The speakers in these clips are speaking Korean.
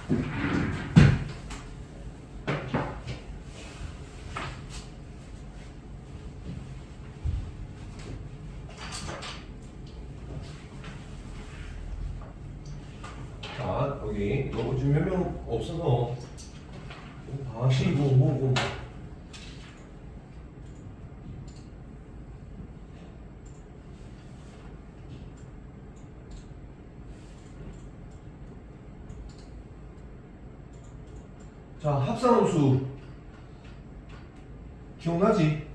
자, 여기 이거 지금 몇 명 없어서 다시 이거 뭐고 자, 합산함수 기억나지?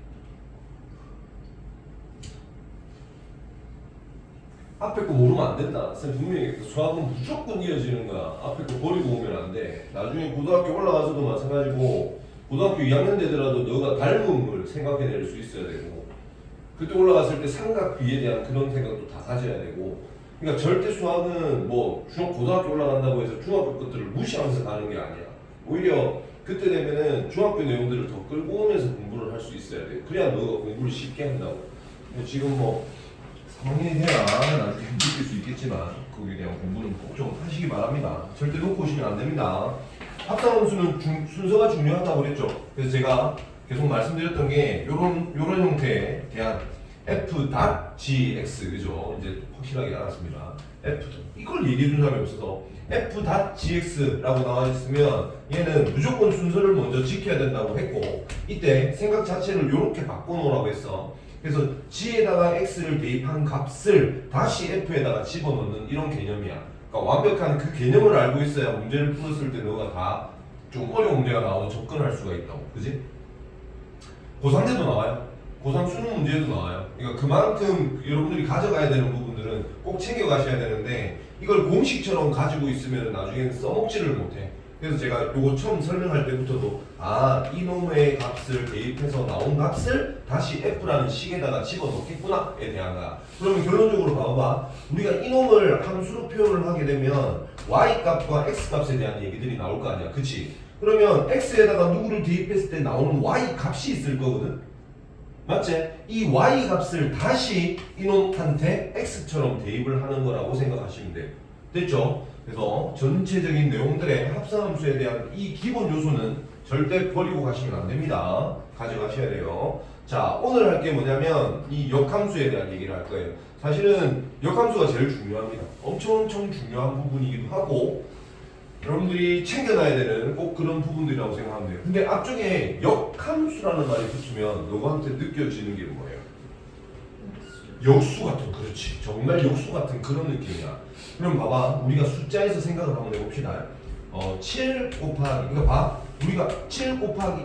앞에 거 모르면 안 된다. 쌤 분명히 수학은 무조건 이어지는 거야. 앞에 거 버리고 오면 안 돼. 나중에 고등학교 올라가서도 마찬가지고 고등학교 2학년 되더라도 너가 닮음을 생각해낼 수 있어야 되고 그때 올라갔을 때 삼각비에 대한 그런 생각도 다 가져야 되고 그러니까 절대 수학은 뭐 고등학교 올라간다고 해서 중학교 것들을 무시하면서 가는 게 아니야. 오히려 그때 되면은 중학교 내용들을 더 끌고 오면서 공부를 할 수 있어야 돼. 그래야 너가 공부를 쉽게 한다고. 근데 지금 뭐 3학년이 돼야 나중에 느낄 수 있겠지만 거기에 대한 공부는 꼭 좀 하시기 바랍니다. 절대 놓고 오시면 안 됩니다. 합산함수는 순서가 중요하다고 그랬죠. 그래서 제가 계속 말씀드렸던 게 요런 형태에 대한 f.gx 그죠? 이제 확실하게 알았습니다. f 이걸 얘기해 준 사람이 없어서 f.gx라고 나와 있으면 얘는 무조건 순서를 먼저 지켜야 된다고 했고 이때 생각 자체를 이렇게 바꿔놓으라고 했어. 그래서 g에다가 x를 대입한 값을 다시 f에다가 집어넣는 이런 개념이야. 그러니까 완벽한 그 개념을 알고 있어야 문제를 풀었을 때 너가 다 좀 어려운 문제가 나와도 접근할 수가 있다고. 그지? 고3 때도 나와요. 고3 수능 문제도 나와요. 그러니까 그만큼 여러분들이 가져가야 되는 부분들은 꼭 챙겨가셔야 되는데 이걸 공식처럼 가지고 있으면 나중에는 써먹지를 못해. 그래서 제가 요거 처음 설명할 때부터도 이놈의 값을 대입해서 나온 값을 다시 f라는 식에다가 집어넣겠구나에 대한 거야. 그러면 결론적으로 봐봐. 우리가 이놈을 함수로 표현을 하게 되면 y 값과 x 값에 대한 얘기들이 나올 거 아니야. 그치? 그러면 x에다가 누구를 대입했을 때 나오는 y 값이 있을 거거든. 맞지? 이 y 값을 다시 이놈한테 x처럼 대입을 하는 거라고 생각하시면 돼요. 됐죠? 그래서 전체적인 내용들의 합산함수에 대한 이 기본 요소는 절대 버리고 가시면 안 됩니다. 가져가셔야 돼요. 자, 오늘 할 게 뭐냐면 이 역함수에 대한 얘기를 할 거예요. 사실은 역함수가 제일 중요합니다. 엄청 중요한 부분이기도 하고 여러분들이 챙겨놔야 되는 꼭 그런 부분들이라고 생각하면 돼요. 근데 앞쪽에 역함수라는 말이 붙으면 너한테 느껴지는 게 뭐예요? 역수 같은, 그렇지. 정말 역수 같은 그런 느낌이야. 그럼 봐봐. 우리가 숫자에서 생각을 한번 해봅시다. 7 곱하기, 이거 봐. 우리가 7 곱하기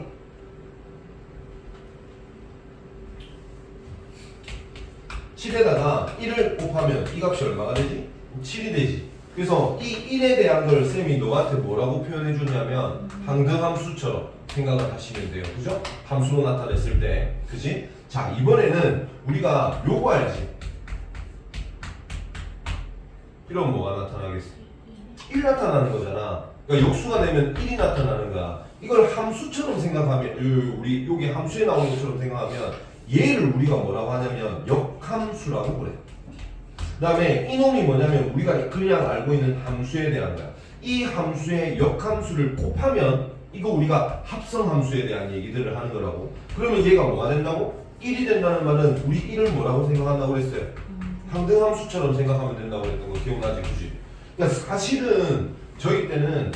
7에다가 1을 곱하면 이 값이 얼마가 되지? 7이 되지. 그래서 이 1에 대한 걸 쌤이 너한테 뭐라고 표현해 주냐면 항등함수처럼 생각을 하시면 돼요. 그죠? 함수로 나타냈을 때. 그지? 자, 이번에는 우리가 요거 알지? 이런 뭐가 나타나겠어? 1 나타나는 거잖아. 그러니까 역수가 되면 1이 나타나는 거야. 이걸 함수처럼 생각하면 우리 여기 함수에 나오는 것처럼 생각하면 얘를 우리가 뭐라고 하냐면 역함수라고 그래. 그 다음에 이놈이 뭐냐면 우리가 그냥 알고 있는 함수에 대한 거야. 이 함수의 역함수를 곱하면 이거 우리가 합성함수에 대한 얘기들을 하는 거라고. 그러면 얘가 뭐가 된다고? 1이 된다는 말은 우리 1을 뭐라고 생각한다고 그랬어요? 항등함수처럼 생각하면 된다고 그랬던 거 기억나지? 그지? 그러니까 사실은 저희 때는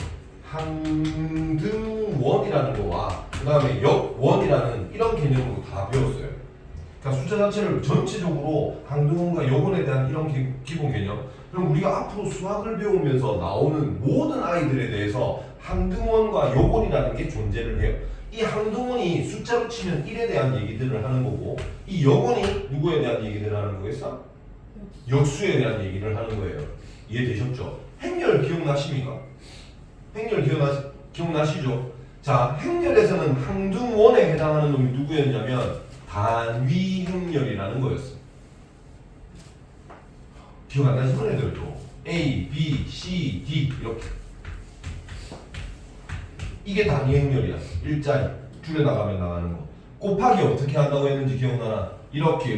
항등원이라는 거와 그 다음에 역원이라는 이런 개념으로 다 배웠어요. 그러니까 숫자 자체를 전체적으로 항등원과 역원에 대한 이런 기본 개념. 그럼 우리가 앞으로 수학을 배우면서 나오는 모든 아이들에 대해서 항등원과 역원이라는 게 존재를 해요. 이 항등원이 숫자로 치면 1에 대한 얘기들을 하는 거고 이 역원이 누구에 대한 얘기들을 하는 거겠어? 역수에 대한 얘기를 하는 거예요. 이해되셨죠? 행렬 기억나십니까? 행렬 기억나시죠? 자, 행렬에서는 항등원에 해당하는 놈이 누구였냐면 단위행렬이라는 거였어. 기억 안 나시는 애들도 A, B, C, D 이렇게 이게 단위행렬이야. 일자리 줄여나가면 나가는 거. 곱하기 어떻게 한다고 했는지 기억나나? 이렇게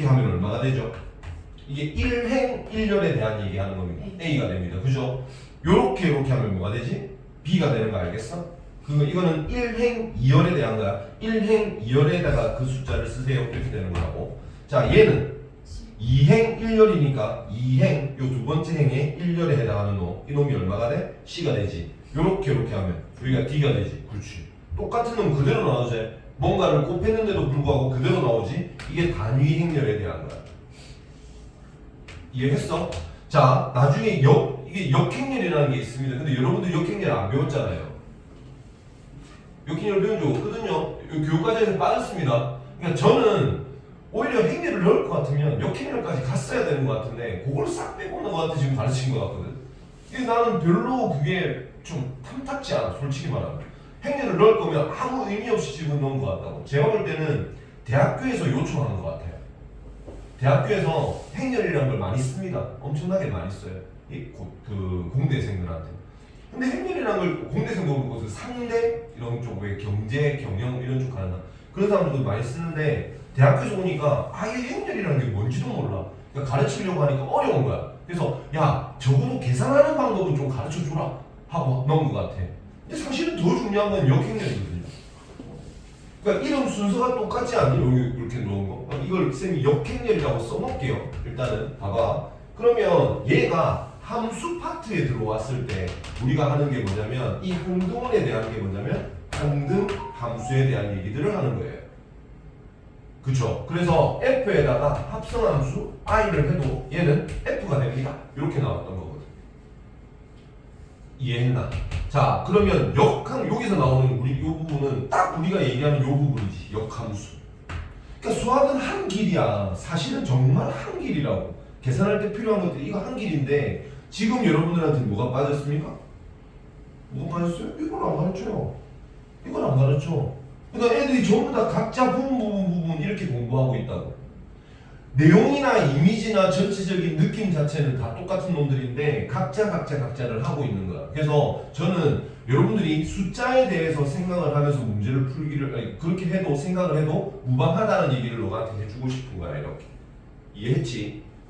하면 얼마가 되죠? 이게 1행 1열에 대한 얘기하는 겁니다. A가 됩니다. 그죠? 요렇게 하면 뭐가 되지? B가 되는 거 알겠어? 이거는 1행 2열에 대한 거야. 1행 2열에다가 그 숫자를 쓰세요. 이렇게 되는 거라고. 자, 얘는 2행 1열이니까 2행 요 두 번째 행에 1열에 해당하는 놈. 이 놈이 얼마가 돼? C가 되지. 요렇게 하면 여기가 D가 되지. 그렇지. 똑같은 놈 그대로 나오지. 뭔가를 곱했는데도 불구하고 그대로 나오지. 이게 단위 행렬에 대한 거야. 이해했어? 자, 나중에 이게 역행렬이라는 게 있습니다. 근데 여러분들 역행렬 안 배웠잖아요. 역행렬 배운 적 없거든요. 교육과정에서 빠졌습니다. 그러니까 저는 오히려 행렬을 넣을 것 같으면 역행렬까지 갔어야 되는 것 같은데 그걸 싹 빼고 나한테 지금 가르친 것 같거든. 이게 나는 별로 그게 좀 탐탁지 않아. 솔직히 말하면. 행렬을 넣을 거면 아무 의미 없이 집어넣은 것 같다고. 제가 볼 때는 대학교에서 요청하는 것 같아요. 대학교에서 행렬이라는 걸 많이 씁니다. 엄청나게 많이 써요. 그 공대생들한테. 근데 행렬이라는 걸 공대생도 그렇고 상대 이런 쪽 왜 경제, 경영 이런 쪽 하는 그런 사람들도 많이 쓰는데 대학교에서 보니까 아예 행렬이라는 게 뭔지도 몰라. 그러니까 가르치려고 하니까 어려운 거야. 그래서 야 적어도 계산하는 방법은 좀 가르쳐 주라 하고 넣은 것 같아. 근데 사실은 더 중요한 건 역행렬이거든요. 그러니까 이름 순서가 똑같지 않니? 여기 이렇게 넣은 거. 이걸 쌤이 역행렬이라고 써놓을게요. 일단은 봐봐. 그러면 얘가 함수 파트에 들어왔을 때 우리가 하는 게 뭐냐면 이 항등원에 대한 게 뭐냐면 항등 함수에 대한 얘기들을 하는 거예요. 그쵸? 그래서 f에다가 합성함수 i를 해도 얘는 f가 됩니다. 이렇게 나왔던 거거든. 이해했나? 자, 그러면 여기서 나오는 우리 이 부분은 딱 우리가 얘기하는 이 부분이지. 역함수. 그러니까 수학은 한 길이야. 사실은 정말 한 길이라고. 계산할 때 필요한 것들 이거 한 길인데 지금 여러분들한테 뭐가 빠졌습니까? 뭐가 빠졌어요? 이걸 안 가르쳐요. 이걸 안 가르쳐. 그러니까 애들이 전부 다 각자 부분 이렇게 공부하고 있다고. 내용이나 이미지나 전체적인 느낌 자체는 다 똑같은 놈들인데 각자를 하고 있는 거야. 그래서 저는 여러분들이 숫자에 대해서 생각을 하면서 문제를 풀기를 그렇게 해도 생각을 해도 무방하다는 얘기를 너한테 해주고 싶은 거야. 이렇게.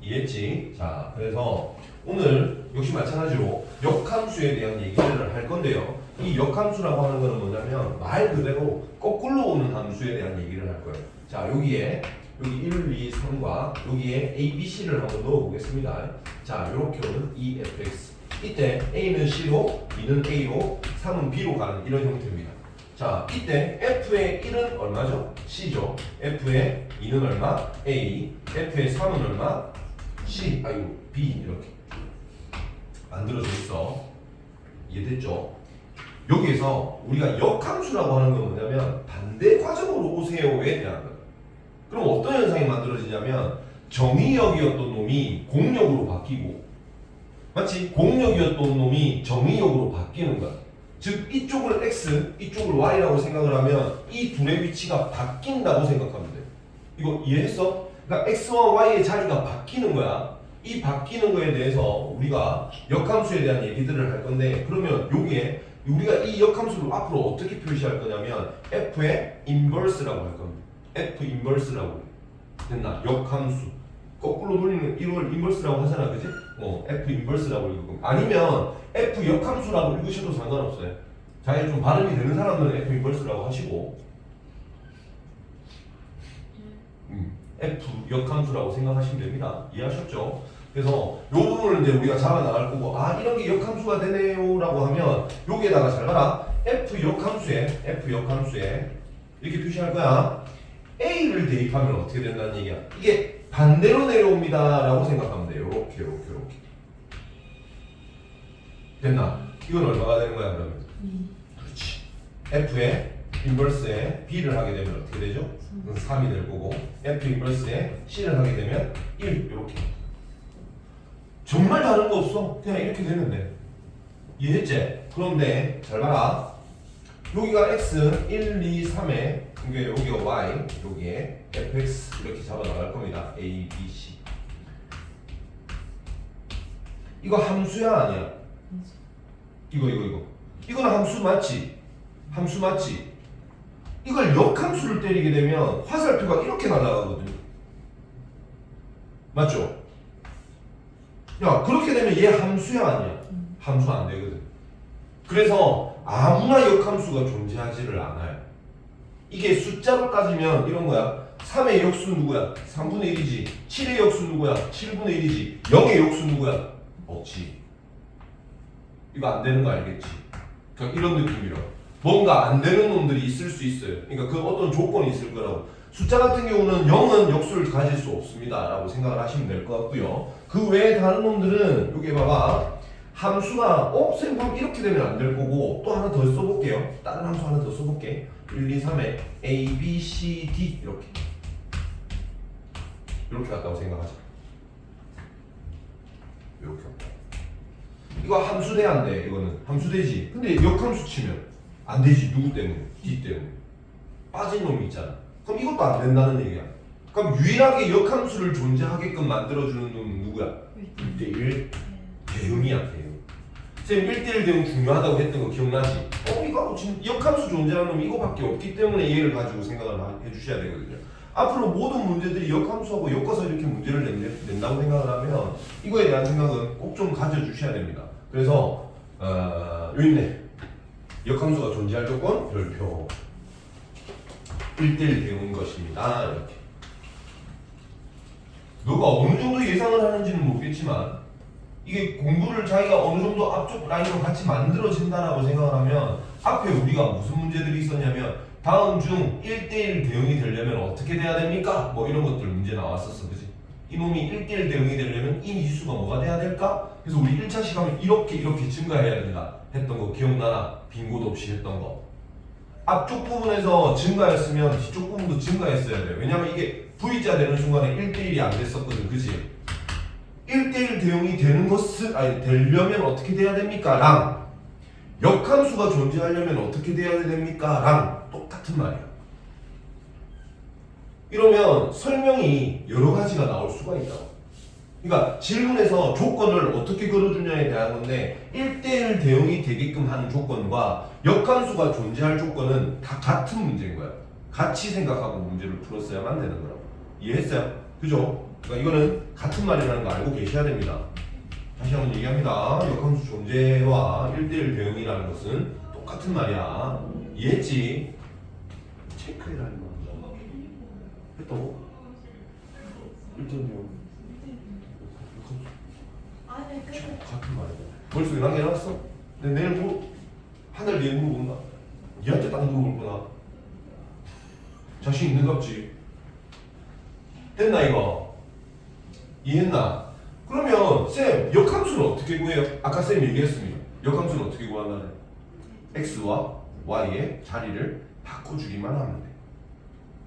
이해했지? 자, 그래서 오늘 역시 마찬가지로 역함수에 대한 얘기를 할 건데요. 이 역함수라고 하는 거는 뭐냐면 말 그대로 거꾸로 오는 함수에 대한 얘기를 할 거예요. 자, 여기 1, 2, 3과 여기에 A, B, C를 한번 넣어보겠습니다. 자, 이렇게 오는 EFX. 이때 A는 C로, B는 A로, 3은 B로 가는 이런 형태입니다. 자, 이때 F의 1은 얼마죠? C죠. F의 2는 얼마? A. F의 3은 얼마? C. B. 이렇게 만들어져 있어. 이해됐죠? 여기에서 우리가 역함수라고 하는 건 뭐냐면 반대 과정으로 오세요에 대한 거예요. 그럼 어떤 현상이 만들어지냐면 정의역이었던 놈이 공역으로 바뀌고 마치 공역이었던 놈이 정의역으로 바뀌는 거야. 즉 이쪽을 X, 이쪽을 Y라고 생각을 하면 이 둘의 위치가 바뀐다고 생각하면 돼. 이거 이해했어? 그러니까 X와 Y의 자리가 바뀌는 거야. 이 바뀌는 거에 대해서 우리가 역함수에 대한 얘기들을 할 건데 그러면 여기에 우리가 이 역함수를 앞으로 어떻게 표시할 거냐면 F의 인버스라고 할 겁니다. F 인버스라고 됐나? 역함수 거꾸로 돌리는 이걸 인버스라고 하잖아, 그지? F 인버스라고 읽을 겁니다. 아니면 F 역함수라고 읽으셔도 상관없어요. 자기 좀 발음이 되는 사람은 F 인버스라고 하시고 F 역함수라고 생각하시면 됩니다. 이해하셨죠? 그래서 이 부분을 이제 우리가 잡아 나갈 거고 이런 게 역함수가 되네요라고 하면 여기에다가 잘 봐라. F 역함수에 이렇게 표시할 거야. A를 대입하면 어떻게 된다는 얘기야. 이게 반대로 내려옵니다 라고 생각하면 돼요. 요렇게 됐나? 이건 얼마가 되는 거야 그러면? 그렇지. F의 인버스에 B를 하게 되면 어떻게 되죠? 3이 될 거고 F 인버스에 C를 하게 되면 1 이렇게. 정말 다른 거 없어. 그냥 이렇게 되면 돼. 이해했지? 그런데 잘 봐라. 여기가 X 1, 2, 3에 여기가 Y 여기에 FX 이렇게 잡아 나갈 겁니다. A, B, C. 이거 함수야 아니야? 이거는 함수 맞지? 함수 맞지? 이걸 역함수를 때리게 되면 화살표가 이렇게 날아가거든요. 맞죠? 야, 그렇게 되면 얘 함수야 아니야? 함수 안 되거든. 그래서 아무나 역함수가 존재하지를 않아요. 이게 숫자로 따지면 이런 거야. 3의 역수 누구야? 3분의 1이지. 7의 역수 누구야? 7분의 1이지. 0의 역수 누구야? 없지. 이거 안 되는 거 알겠지? 그러니까 이런 느낌이라. 뭔가 안 되는 놈들이 있을 수 있어요. 그러니까 그 어떤 조건이 있을 거라고. 숫자 같은 경우는 0은 역수를 가질 수 없습니다 라고 생각을 하시면 될 것 같고요. 그 외에 다른 놈들은 여기 봐봐. 함수가 쌤 그럼 이렇게 되면 안 될 거고 또 하나 더 써볼게요. 다른 함수 하나 더 써볼게. 1, 2, 3에 A, B, C, D 이렇게 갔다고 생각하자. 이렇게 갔다. 이거 함수 돼 안 돼? 이거는 함수 되지. 근데 역함수 치면 안 되지. 누구 때문에? D 때문에. 빠진 놈이 있잖아. 그럼 이것도 안 된다는 얘기야. 그럼 유일하게 역함수를 존재하게끔 만들어주는 놈은 누구야? 1대1 대응이야. 대응. 쌤 1대1 대응 중요하다고 했던 거 기억나지? 이거 지금 역함수 존재하는 놈이 이거밖에 없기 때문에 얘를 가지고 생각을 해주셔야 되거든요. 앞으로 모든 문제들이 역함수하고 엮어서 이렇게 문제를 낸다고 생각을 하면 이거에 대한 생각은 꼭 좀 가져주셔야 됩니다. 그래서 여기 있네. 역함수가 존재할 조건 별표 1대1 대응인 것입니다. 이렇게. 너가 어느 정도 예상을 하는지는 모르겠지만 이게 공부를 자기가 어느 정도 앞쪽 라인으로 같이 만들어진다라고 생각을 하면 앞에 우리가 무슨 문제들이 있었냐면 다음 중 1대1 대응이 되려면 어떻게 돼야 됩니까? 뭐 이런 것들 문제 나왔었어. 그지? 이놈이 1대1 대응이 되려면 이 미지수가 뭐가 돼야 될까? 그래서 우리 1차 시간을 이렇게 증가해야 된다 했던 거 기억나나? 빈곳 없이 했던 거. 앞쪽 부분에서 증가했으면 뒤쪽 부분도 증가했어야 돼요. 왜냐면 이게 V자 되는 순간에 1대1이 안 됐었거든. 그지? 1대1 대응이 되려면 어떻게 돼야 됩니까? 랑 역함수가 존재하려면 어떻게 돼야 됩니까? 랑 똑같은 말이야. 이러면 설명이 여러 가지가 나올 수가 있다고. 그러니까 질문에서 조건을 어떻게 걸어주냐에 대한 건데 1대1 대응이 되게끔 하는 조건과 역함수가 존재할 조건은 다 같은 문제인 거야. 같이 생각하고 문제를 풀었어야만 되는 거라고. 이해했어요? 그죠? 그러니까 이거는 같은 말이라는 거 알고 계셔야 됩니다. 다시 한번 얘기합니다. 역함수 존재와 1대1 대응이라는 것은 똑같은 말이야. 이해했지? 체크해라는 거. 또 1대1 대응. 같은 말이야. 머릿속에 남겨놨어? 근데 내일 하늘 뒤에 물어본다. 니한테 딱 물어볼 거나. 자신 있는갑지? 됐나 이거? 이해했나? 그러면 쌤 역함수는 어떻게 구해요? 아까 쌤 얘기했습니다. 역함수는 어떻게 구한다네? x와 y의 자리를 바꿔주기만 하면 돼.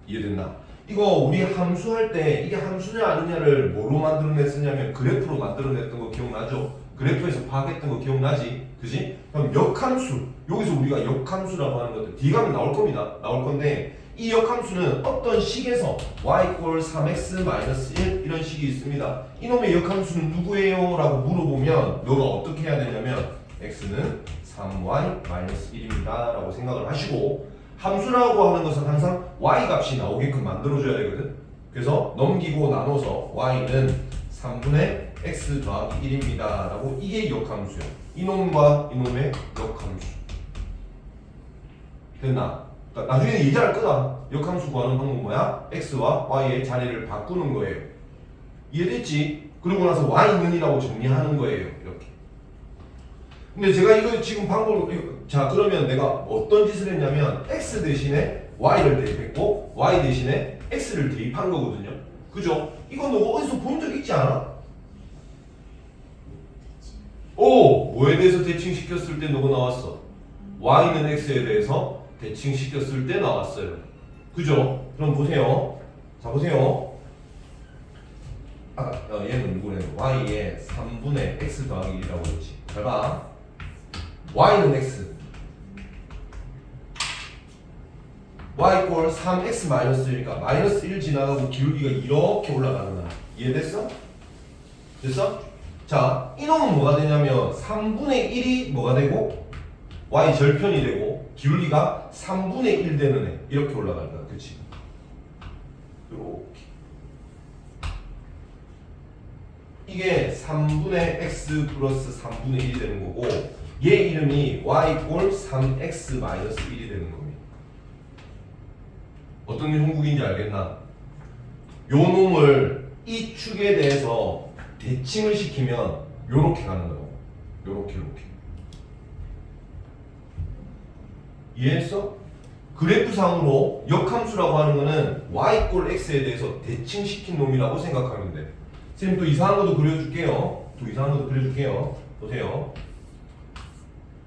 이해됐나? 이거 우리 함수할 때 이게 함수냐 아니냐를 뭐로 만들어냈었냐면 그래프로 만들어냈던 거 기억나죠? 그래프에서 파악했던 거 기억나지? 그지? 그럼 역함수, 여기서 우리가 역함수라고 하는 것들 뒤에 가면 나올 겁니다. 나올 건데 이 역함수는 어떤 식에서 y = 3x-1 이런 식이 있습니다. 이놈의 역함수는 누구예요? 라고 물어보면 너가 어떻게 해야 되냐면 x는 3y-1입니다 라고 생각을 하시고 함수라고 하는 것은 항상 y 값이 나오게끔 만들어줘야 되거든. 그래서 넘기고 나눠서 y는 3분의 x 더하기 1입니다 라고 이게 역함수야. 이놈과 이놈의 역함수. 됐나? 그러니까 나중에 얘기할 거다. 역함수 구하는 방법 뭐야? x와 y의 자리를 바꾸는 거예요. 이해됐지? 그러고 나서 y는이라고 정리하는 거예요. 이렇게. 근데 제가 이거 지금 자 그러면 내가 어떤 짓을 했냐면 x 대신에 y를 대입했고 y 대신에 x를 대입한 거거든요. 그죠? 이거 너 어디서 본 적 있지 않아? 뭐에 대해서 대칭시켰을 때 너가 나왔어? y는 x에 대해서 대칭시켰을 때 나왔어요. 그죠? 그럼 보세요. 자 보세요. 얘는 누구래? y의 3분의 x 더하기 1이라고 했지. 잘 봐. y는 x y = 3x-1이니까 마이너스 1 지나가고 기울기가 이렇게 올라가는 거야. 이해됐어? 됐어? 자, 이놈은 뭐가 되냐면 3분의 1이 뭐가 되고 y 절편이 되고 기울기가 3분의 1 되는 애 이렇게 올라갈 거야. 그치? 이렇게 이게 3분의 x 플러스 3분의 1이 되는 거고 얘 이름이 y 꼴 3x 마이너스 1이 되는 겁니다. 어떤 형국인지 알겠나? 요 놈을 이 축에 대해서 대칭을 시키면 요렇게 가는 거예요. 요렇게. 이해했어? 그래프상으로 역함수라고 하는 거는 y 꼴 x에 대해서 대칭시킨 놈이라고 생각하면 돼. 선생님 또 이상한 것도 그려줄게요. 보세요.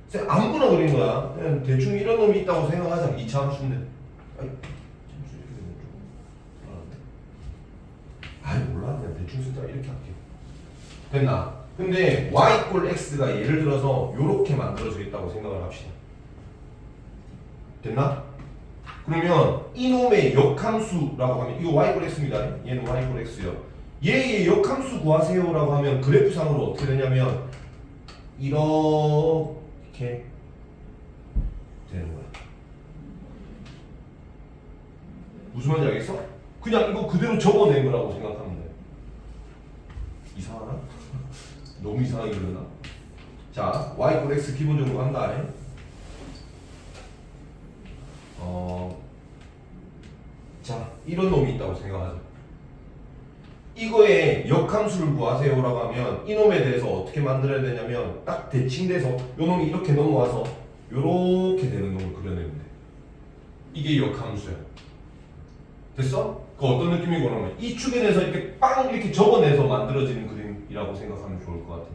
선생님 아무거나 그린 거야. 그냥 대충 이런 놈이 있다고 생각하자. 2차 함수인데. 몰라. 그냥 대충 쓰자. 이렇게 할게요. 됐나? 근데 y 꼴 x가 예를 들어서 요렇게 만들어져 있다고 생각을 합시다. 됐나? 그러면 이놈의 역함수라고 하면 이거 y 꼴 x입니다. 얘는 y 꼴 x요. 얘의 역함수 구하세요라고 하면 그래프상으로 어떻게 되냐면 이렇게 되는 거야. 무슨 말인지 알겠어? 그냥 이거 그대로 적어낸 거라고 생각하면 돼. 이상하나? 너무 이상하게 그렸나? 자, y 꼴 x 기본적으로 한다. 자, 이런 놈이 있다고 생각하자. 이거의 역함수를 구하세요라고 하면 이놈에 대해서 어떻게 만들어야 되냐면 딱 대칭돼서 요 놈이 이렇게 넘어와서 요렇게 되는 놈을 그려내면 돼. 이게 역함수야. 됐어? 그 어떤 느낌이고 그러면 이 축에 대해서 이렇게 빵 이렇게 접어내서 만들어지는 그림이라고 생각하면 좋을 것 같아.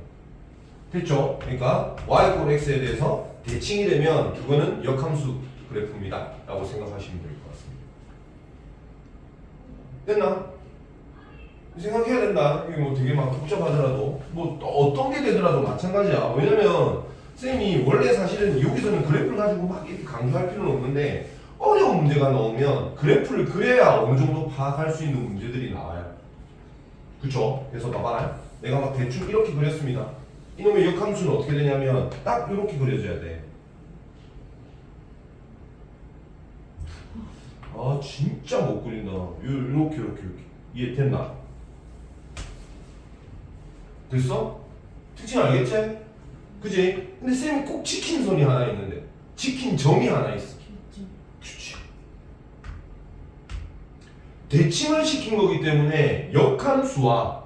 됐죠? 그러니까 y 꼴 x에 대해서 대칭이 되면 그거는 역함수 그래프입니다 라고 생각하시면 될 것 같습니다. 됐나? 생각해야 된다. 이게 뭐 되게 막 복잡하더라도 뭐 어떤 게 되더라도 마찬가지야. 왜냐면 쌤이 원래 사실은 여기서는 그래프를 가지고 막 이렇게 강조할 필요는 없는데 어려운 문제가 나오면 그래프를 그려야 어느 정도 파악할 수 있는 문제들이 나와요. 그쵸? 그래서 봐봐. 내가 막 대충 이렇게 그렸습니다. 이놈의 역함수는 어떻게 되냐면 딱 이렇게 그려줘야 돼. 아 진짜 못 그린다. 이렇게 이해됐나? 됐어? 특징 알겠지? 그지? 근데 쌤이 꼭 지킨 선이 하나 있는데 지킨 점이 하나 있어. 그치. 대칭을 시킨 거기 때문에 역함수와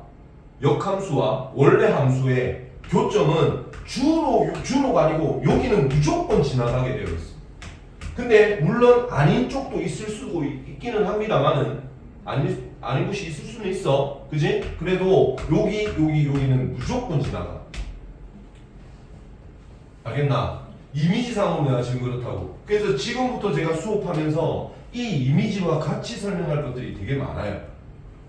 원래 함수의 교점은 주로가 아니고 여기는 무조건 지나가게 되어 있어. 근데 물론 아닌 쪽도 있을 수도 있기는 합니다만은 아닌 곳이 있을 수는 있어. 그지? 그래도 여기는 무조건 지나가. 알겠나? 이미지상으로 내가 지금 그렇다고. 그래서 지금부터 제가 수업하면서 이 이미지와 같이 설명할 것들이 되게 많아요.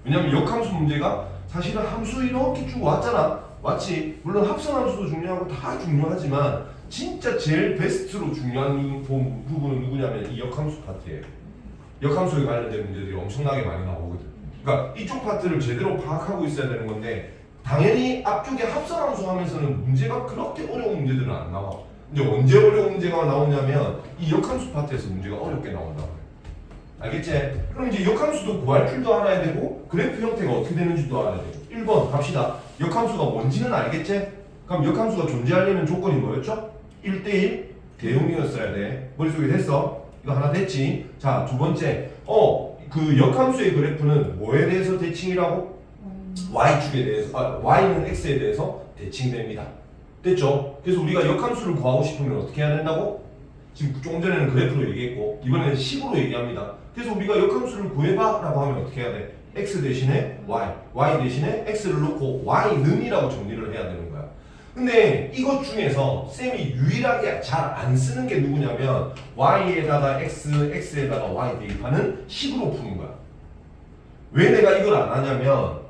왜냐면 역함수 문제가 사실은 함수 이렇게 쭉 왔잖아. 맞지? 물론 합성함수도 중요하고 다 중요하지만 진짜 제일 베스트로 중요한 부분은 누구냐면 이 역함수 파트예요. 역함수에 관련된 문제들이 엄청나게 많이 나오거든. 그러니까 이쪽 파트를 제대로 파악하고 있어야 되는 건데 당연히 앞쪽에 합성함수 하면서는 문제가 그렇게 어려운 문제들은 안 나와. 이제 언제 어려운 문제가 나오냐면 이 역함수 파트에서 문제가 어렵게 나온다고. 알겠지? 그럼 이제 역함수도 구할 줄도 알아야 되고 그래프 형태가 어떻게 되는지도 알아야 되고. 1번 갑시다. 역함수가 뭔지는 알겠지? 그럼 역함수가 존재하려면 조건이 뭐였죠? 1대1 대응이었어야 돼. 머릿속에 됐어? 이거 하나 됐지? 자, 두 번째. 그 역함수의 그래프는 뭐에 대해서 대칭이라고? y축에 대해서, y는 x에 대해서 대칭됩니다. 됐죠? 그래서 우리가 역함수를 구하고 싶으면 어떻게 해야 된다고? 지금 조금 전에는 그래프로 얘기했고 이번에는 식으로 얘기합니다. 그래서 우리가 역함수를 구해봐 라고 하면 어떻게 해야 돼? x 대신에 y 대신에 x를 놓고 y는이라고 정리를 해야 되는 거야. 근데 이것 중에서 쌤이 유일하게 잘 안 쓰는 게 누구냐면 y에다가 x, x에다가 y 대입하는 식으로 푸는 거야. 왜 내가 이걸 안 하냐면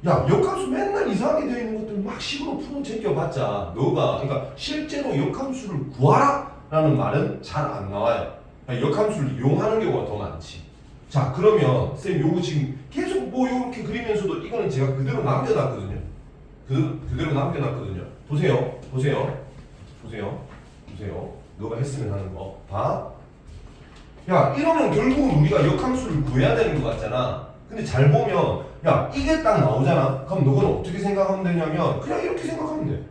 야 역함수 맨날 이상하게 되어 있는 것들 막 식으로 풀어 제껴봤자 너가 그러니까 실제로 역함수를 구하라 라는 말은 잘 안 나와요. 역함수를 이용하는 경우가 더 많지. 자 그러면 쌤 요거 지금 계속 뭐 요렇게 그리면서도 이거는 제가 그대로 남겨놨거든요. 그대로 남겨놨거든요. 보세요. 너가 했으면 하는 거 봐. 야 이러면 결국은 우리가 역함수를 구해야 되는 것 같잖아. 근데 잘 보면 야 이게 딱 나오잖아. 그럼 너는 어떻게 생각하면 되냐면 그냥 이렇게 생각하면 돼.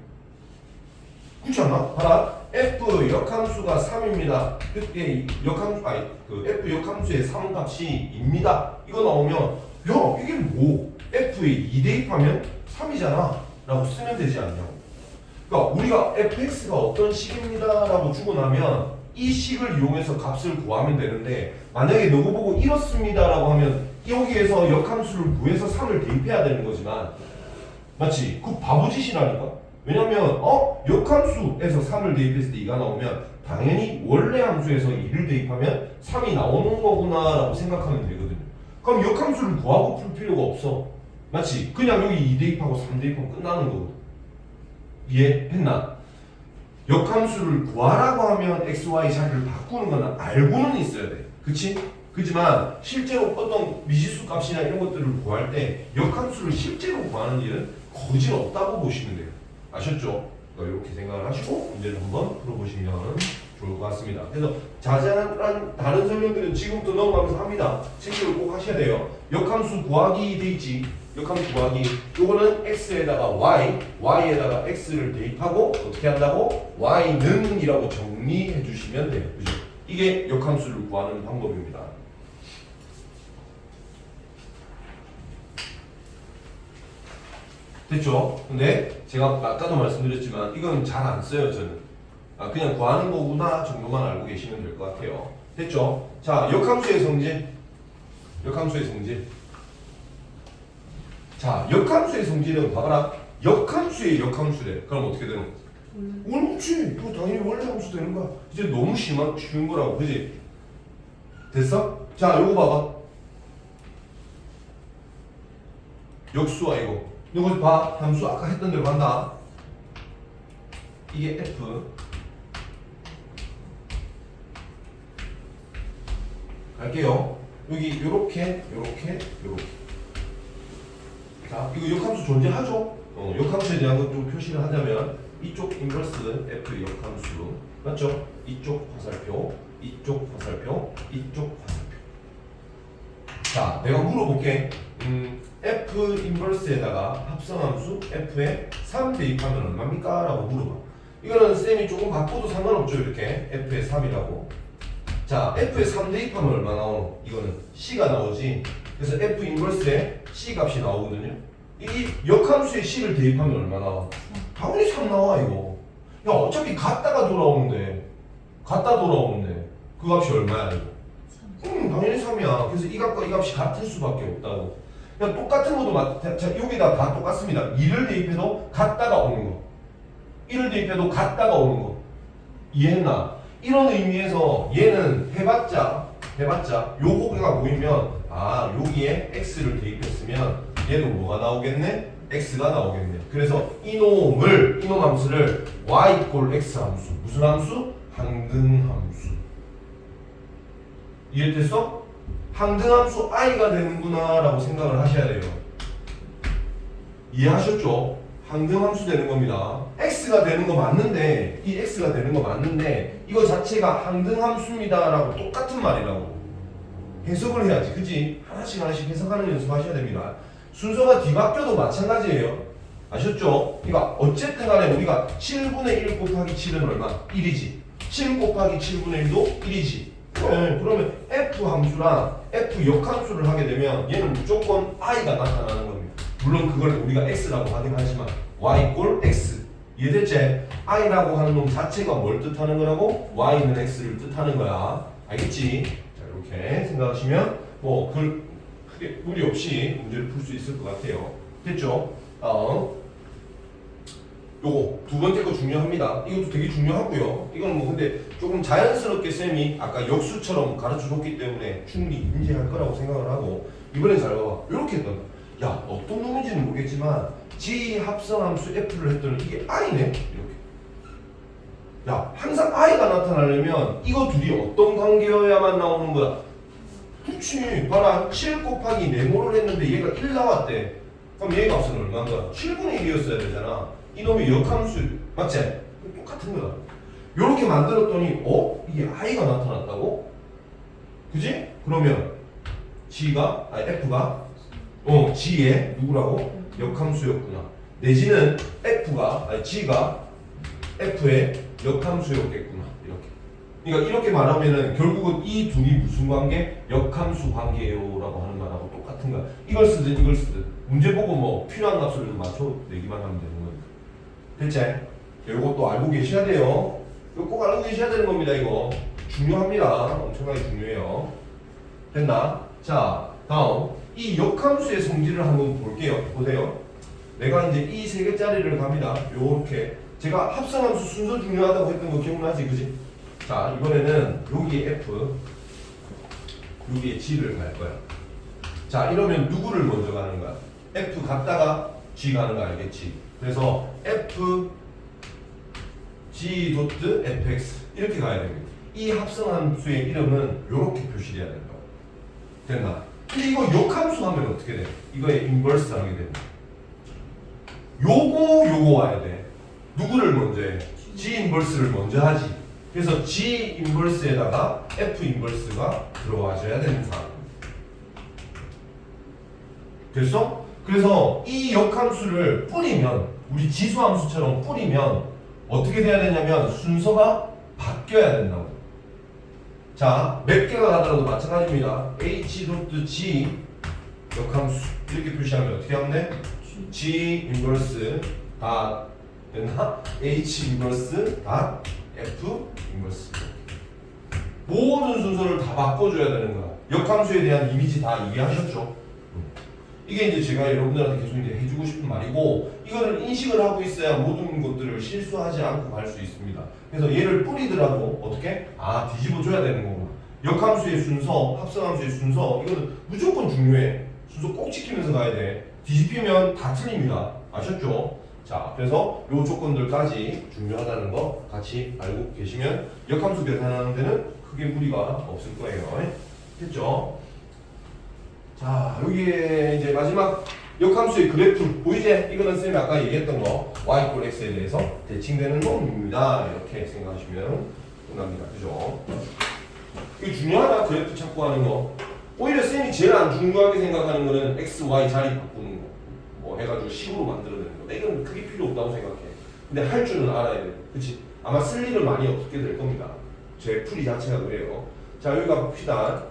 그렇지 않아? 봐라. f 역함수가 3입니다. 그때 역함수 아니 그 f 역함수의 3 값이 입니다. 이거 나오면 야 이게 뭐 f에 2 대입하면 3이잖아 라고 쓰면 되지 않냐고. 그러니까 우리가 fx가 어떤 식입니다 라고 주고 나면 이 식을 이용해서 값을 구하면 되는데 만약에 너거 보고 이렇습니다 라고 하면 여기에서 역함수를 구해서 3을 대입해야 되는 거지만 맞지? 그 바보짓이라니까. 왜냐면 역함수에서 3을 대입했을 때 2가 나오면 당연히 원래 함수에서 2를 대입하면 3이 나오는 거구나 라고 생각하면 되거든요. 그럼 역함수를 구하고 풀 필요가 없어. 맞지? 그냥 여기 2 대입하고 3 대입하면 끝나는 거거든. 이해했나? 역함수를 구하라고 하면 xy 자리를 바꾸는 거는 알고는 있어야 돼. 그치? 그지만 실제로 어떤 미지수 값이나 이런 것들을 구할 때 역함수를 실제로 구하는 일은 거의 없다고 보시면 돼요. 아셨죠? 그러니까 이렇게 생각을 하시고 문제를 한번 풀어보시면 좋을 것 같습니다. 그래서 자세한 다른 설명들은 지금부터 넘어가면서 합니다. 체크를 꼭 하셔야 돼요. 역함수 구하기 돼 있지. 역함수 구하기. 요거는 x에다가 y에다가 x를 대입하고 어떻게 한다고? y는 이라고 정리해 주시면 돼요. 그죠? 이게 역함수를 구하는 방법입니다. 됐죠? 근데 제가 아까도 말씀드렸지만 이건 잘 안 써요 저는. 그냥 구하는 거구나 정도만 알고 계시면 될 것 같아요. 됐죠? 자, 역함수의 성질. 역함수의 성질. 자, 역함수의 성질은 봐봐라. 역함수의 역함수래. 그럼 어떻게 되는 거야? 그렇지. 이거 당연히 원래 함수 되는 거야. 이제 너무 쉬운 거라고. 그지? 됐어? 자, 요거 봐봐. 역수와 이거. 이거 봐. 함수 아까 했던 대로 간다. 이게 F. 갈게요. 여기 요렇게. 자, 이거 역함수 존재하죠? 역함수에 대한 것 좀 표시를 하자면 이쪽 인버스 F 역함수 맞죠? 이쪽 화살표, 이쪽 화살표, 이쪽 화살표. 자, 내가 물어볼게. F 인버스에다가 합성함수 F에 3 대입하면 얼마입니까? 라고 물어봐. 이거는 쌤이 조금 바꿔도 상관없죠. 이렇게 F에 3이라고. 자, F에 3 대입하면 얼마 나오노? 이거는 C가 나오지. 그래서 F 인버스에 C 값이 나오거든요. 이 역함수에 C를 대입하면 얼마 나와? 당연히 3 나와 이거. 야 어차피 갔다가 돌아오는데 그 값이 얼마야 이거? 당연히 3이야. 그래서 이 값과 이 값이 같을 수밖에 없다고. 그냥 똑같은 것도 자, 여기다 다 똑같습니다. 2를 대입해도 갔다가 오는 거. 1을 대입해도 갔다가 오는 거. 이해했나? 이런 의미에서 얘는 해봤자 요거가 모이면 여기에 x를 대입했으면 얘도 뭐가 나오겠네? x가 나오겠네. 그래서 이놈 함수를 y = x 함수. 무슨 함수? 항등함수. 이해됐어? 항등함수 i가 되는구나 라고 생각을 하셔야 돼요. 이해하셨죠? 항등함수 되는 겁니다. x가 되는 거 맞는데 이 x가 되는 거 맞는데 이거 자체가 항등함수입니다 라고 똑같은 말이라고 해석을 해야지. 그치? 하나씩 해석하는 연습 하셔야 됩니다. 순서가 뒤바뀌어도 마찬가지예요. 아셨죠? 그러니까 어쨌든 간에 우리가 7분의 1 곱하기 7은 얼마? 1이지. 7 곱하기 7분의 1도 1이지. 그러면 f 함수랑 f 역함수를 하게 되면 얘는 무조건 i가 나타나는 겁니다. 물론 그걸 우리가 x라고 하긴 하지만 y = x. 이해됐지? i라고 하는 놈 자체가 뭘 뜻하는 거라고? y는 x를 뜻하는 거야. 알겠지? 자, 이렇게 생각하시면 뭐 크게 무리 없이 문제를 풀 수 있을 것 같아요. 됐죠? 요거 두 번째 거 중요합니다. 이것도 되게 중요하고요. 이건 뭐 근데 조금 자연스럽게 쌤이 아까 역수처럼 가르쳐 줬기 때문에 충분히 인지할 거라고 생각을 하고 이번엔 잘 봐봐. 이렇게 했던 거. 야 어떤 놈인지는 모르겠지만 G 합성함수 F를 했더니 이게 I네? 이렇게. 야 항상 I가 나타나려면 이거 둘이 어떤 관계여야만 나오는 거야? 그렇지. 봐라. 7 곱하기 네모를 했는데 얘가 1 나왔대. 그럼 얘 값은 얼마인 거야? 7분의 1이었어야 되잖아. 이놈의 역함수 맞지? 똑같은 거다. 요렇게 만들었더니 이게 i가 나타났다고? 그지? 그러면 F가 G의 누구라고? 역함수였구나. 내지는 G가 F의 역함수였겠구나. 이렇게. 그러니까 이렇게 말하면은 결국은 이 둘이 무슨 관계? 역함수 관계요라고 하는 말하고 똑같은 거야. 이걸 쓰든 이걸 쓰든 문제 보고 뭐 필요한 값을 맞춰내기만 하면 되는 거니까. 됐지? 이것도 알고 계셔야 돼요. 이거 꼭 알고 계셔야 되는 겁니다. 이거 중요합니다. 엄청나게 중요해요. 됐나? 자, 다음 이 역함수의 성질을 한번 볼게요. 보세요. 내가 이제 이 세 개짜리를 갑니다. 요렇게 제가 합성함수 순서 중요하다고 했던 거 기억나지? 그지? 자, 이번에는 여기에 F, 여기에 G를 갈 거야. 자, 이러면 누구를 먼저 가는 거야? F 갔다가 G 가는 거 알겠지? 그래서 F, G 도트 fx 이렇게 가야 됩니다. 이 합성함수의 이름은 이렇게 표시돼야 된다. 됐나? 근데 이거 역함수 하면 어떻게 돼? 이거에 인버스 하게 됩니다. 요거 와야 돼. 누구를 먼저 해? G 인버스를 먼저 하지. 그래서 G 인버스에다가 F 인버스가 들어와줘야 되는 상황입니다. 됐어? 그래서 이 역함수를 뿌리면 우리 지수함수처럼 뿌리면 어떻게 돼야 되냐면 순서가 바뀌어야 된다고. 자, 몇 개가 가더라도 마찬가지입니다. H.G 역함수 이렇게 표시하면 어떻게 하면 돼? G 인버스 다 됐나? H 인버스 다 F 인버스 모든 순서를 다 바꿔줘야 되는 거야. 역함수에 대한 이미지 다 이해하셨죠? 이게 이제 제가 여러분들한테 계속 이제 해주고 싶은 말이고 이거를 인식을 하고 있어야 모든 것들을 실수하지 않고 갈 수 있습니다. 그래서 얘를 뿌리더라도 어떻게? 뒤집어 줘야 되는 거구나. 역함수의 순서, 합성함수의 순서 이거는 무조건 중요해. 순서 꼭 지키면서 가야 돼. 뒤집히면 다 틀립니다. 아셨죠? 자, 그래서 요 조건들까지 중요하다는 거 같이 알고 계시면 역함수 계산하는 데는 크게 무리가 없을 거예요. 됐죠? 자, 여기에 이제 마지막 역함수의 그래프 보이지? 이거는 쌤이 아까 얘기했던 거 y = x에 대해서 대칭되는 놈입니다. 이렇게 생각하시면 끝납니다. 그죠? 이거 중요하다. 그래프 찾고 하는 거. 오히려 쌤이 제일 안 중요하게 생각하는 거는 x, y 자리 바꾸는 거. 뭐 해가지고 식으로 만들어내는 거. 이건 크게 필요 없다고 생각해. 근데 할 줄은 알아야 돼. 그치? 아마 쓸 일은 많이 없게 될 겁니다. 제 풀이 자체가 그래요. 자, 여기가 봅시다.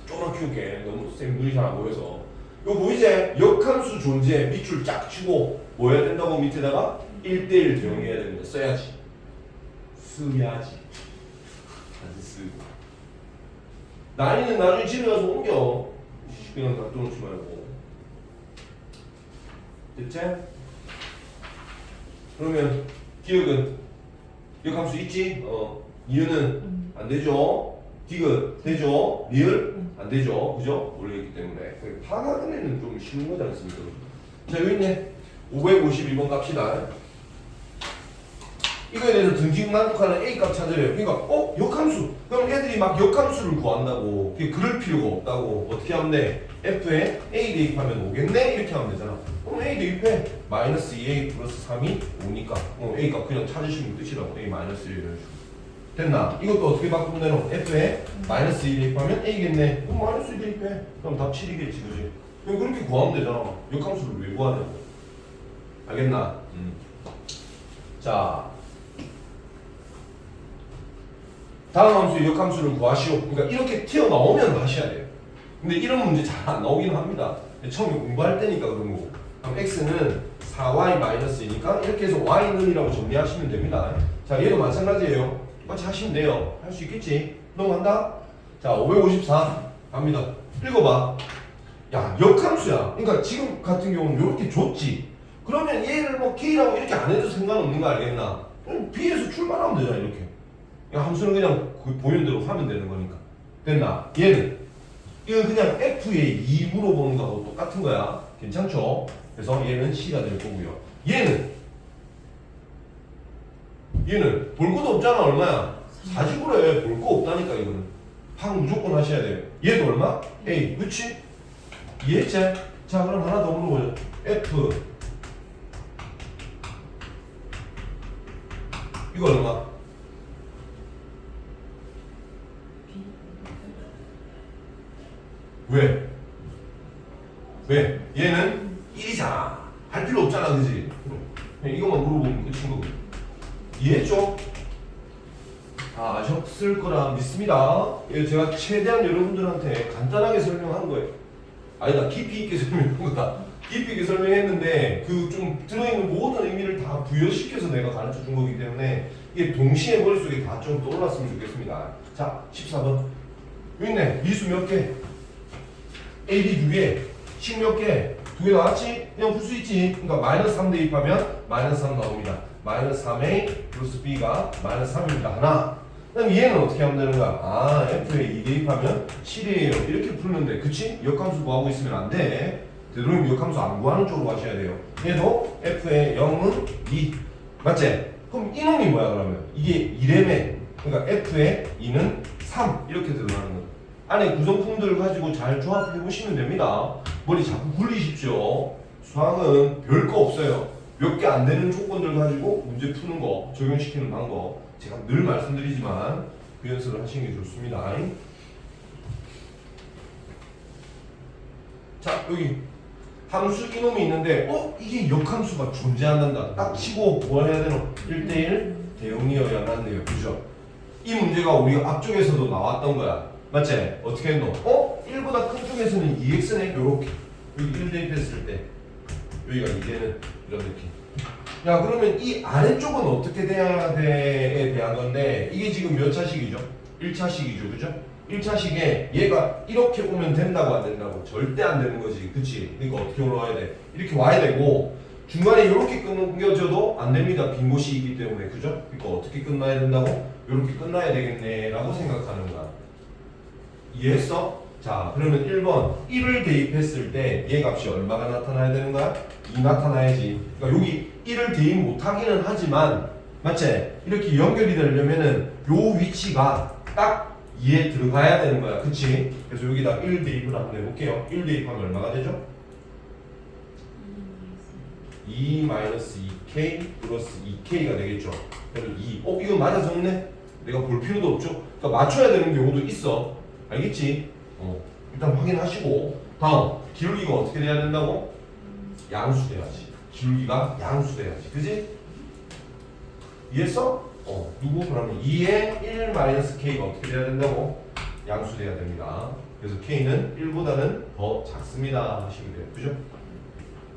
조금만 키울게. 너무 쌤 눈이 잘 안 보여서. 이거 보이지? 역함수 존재 밑줄 쫙 치고 뭐 해야 된다고 밑에다가 1대1 대응해야 됩니다. 써야지. 쓰야지. 다시 쓰고. 나이는 나중에 집에 가서 옮겨. 그냥 놔둬놓지 말고. 됐지? 그러면 기억은 역함수 있지? 이유는 안 되죠? 디귿 되죠? 리을 안 되죠? 그죠? 모르겠기 때문에 파악하기에는 좀 쉬운 거지 않습니까? 자, 여기 있네. 552번 갑시다. 이거에 대해서 등식 만족하는 A 값 찾으래요. 그러니까 역함수. 그럼 애들이 막 역함수를 구한다고. 그럴 필요가 없다고. 어떻게 하면 돼? F에 A 대입하면 오겠네? 이렇게 하면 되잖아. 그럼 A 대입해. 마이너스 2A 플러스 3이 오니까 A 값 그냥 찾으시면 끝이라고. A 마이너스 1 이런 식으로. 됐나? 이것도 어떻게 바꾸면 되노? F에 마이너스 2 대입하면 A겠네. 그럼 마이너스 2 대입해. 그럼 답 7이겠지, 그지? 그럼 그렇게 구하면 되잖아. 역함수를 왜 구하냐고. 알겠나? 자, 다음 함수의 역함수를 구하시오. 그러니까 이렇게 튀어나오면 하셔야 돼요. 근데 이런 문제 잘 안 나오긴 합니다. 처음에 공부할 때니까 그런 거고. 그럼 x는 4y-2니까 이렇게 해서 y는 이라고 정리하시면 됩니다. 자, 얘도 마찬가지예요. 똑같이 하시면 돼요. 할 수 있겠지? 넘어간다? 자, 554 갑니다. 읽어봐. 야, 역함수야. 그러니까 지금 같은 경우는 이렇게 줬지. 그러면 얘를 뭐 k라고 이렇게 안 해도 상관없는 거 알겠나? b에서 출발하면 되잖아, 이렇게. 함수는 그냥 보이는 대로 하면 되는 거니까. 됐나? 얘는 이건 그냥 f의 2 물어보는 거하고 똑같은 거야. 괜찮죠? 그래서 얘는 c가 될 거고요. 얘는 볼 것도 없잖아. 얼마야? 4지 그래. 볼 거 없다니까. 이거는 팍 무조건 하셔야 돼요. 얘도 얼마? A. 그치? 이해했지? 자, 그럼 하나 더 물어보자. F 이거 얼마? 왜? 왜? 얘는 1이잖아. 할 필요 없잖아, 그지? 그냥 이것만 물어보면 끝인 거거든. 이해했죠? 다 아셨을 거라 믿습니다. 예, 제가 최대한 여러분들한테 간단하게 설명한 거예요. 아니다, 깊이 있게 설명한 거다. 깊이 있게 설명했는데 그 좀 들어있는 모든 의미를 다 부여시켜서 내가 가르쳐 준 거기 때문에 이게 동시에 머릿속에 다 좀 떠올랐으면 좋겠습니다. 자, 14번. 여기 있네. 미수 몇 개? A, B 두 개. 식 몇 개? 두 개 나왔지? 그냥 풀 수 있지. 그러니까 마이너스 3 대입하면 마이너스 3 나옵니다. 마이너스 3A 플러스 B가 마이너스 3입니다. 하나. 그럼 얘는 어떻게 하면 되는 거야? 아, F에 2 대입하면 7이에요. 이렇게 풀면 돼. 그치? 역함수 구하고 있으면 안 돼. 되도록이면 역함수 안 구하는 쪽으로 가셔야 돼요. 얘도 F의 0은 2. 맞지? 그럼 이놈이 뭐야 그러면? 이게 2래매. 그러니까 F의 2는 3. 이렇게 들어가는 거예요. 안에 구성품들을 가지고 잘 조합해 보시면 됩니다. 머리 자꾸 굴리십시오. 수학은 별거 없어요. 몇 개 안 되는 조건들 가지고 문제 푸는 거, 적용시키는 방법. 제가 늘 말씀드리지만 그 연습을 하시는 게 좋습니다. 자, 여기 함수 이놈이 있는데 이게 역함수가 존재한단다. 딱 치고 뭐 해야 되노? 1대1 대응이어야만 돼요. 그죠? 이 문제가 우리가 앞쪽에서도 나왔던 거야. 맞지? 어떻게 했노? 1보다 큰 쪽에서는 2x네. 요렇게 여기 1 대입했을 때 여기가 2되는 이런 느낌. 야, 그러면 이 아래쪽은 어떻게 돼야 돼에 대한 건데 이게 지금 몇 차식이죠? 1차식이죠. 그죠? 1차식에 얘가 이렇게 오면 된다고 안 된다고? 절대 안 되는 거지. 그치? 그러니까 어떻게 올라와야 돼? 이렇게 와야 되고 중간에 이렇게 끊겨져도 안 됩니다. 빈 곳이 있기 때문에. 그죠? 그러니까 어떻게 끝나야 된다고? 이렇게 끝나야 되겠네 라고 생각하는 거야. 이해했어? 자, 그러면 1번 1을 대입했을 때 얘 값이 얼마가 나타나야 되는 거야? 2 나타나야지. 그러니까 여기 1을 대입 못하기는 하지만 맞지? 이렇게 연결이 되려면은 요 위치가 딱 2에 들어가야 되는 거야. 그치? 그래서 여기다 1 대입을 한번 해볼게요. 1 대입하면 얼마가 되죠? 2-2k 플러스 2k가 되겠죠. 그럼 2. 이거 맞아 적네? 내가 볼 필요도 없죠? 그러니까 맞춰야 되는 경우도 있어. 알겠지? 일단 확인하시고 다음 기울기가 어떻게 돼야 된다고? 양수돼야지. 기울기가 양수돼야지. 그지? 이해했어? 누구? 그러면 2의 1-k가 어떻게 돼야 된다고? 양수돼야 됩니다. 그래서 k는 1보다는 더 작습니다 하시면 돼요. 그죠?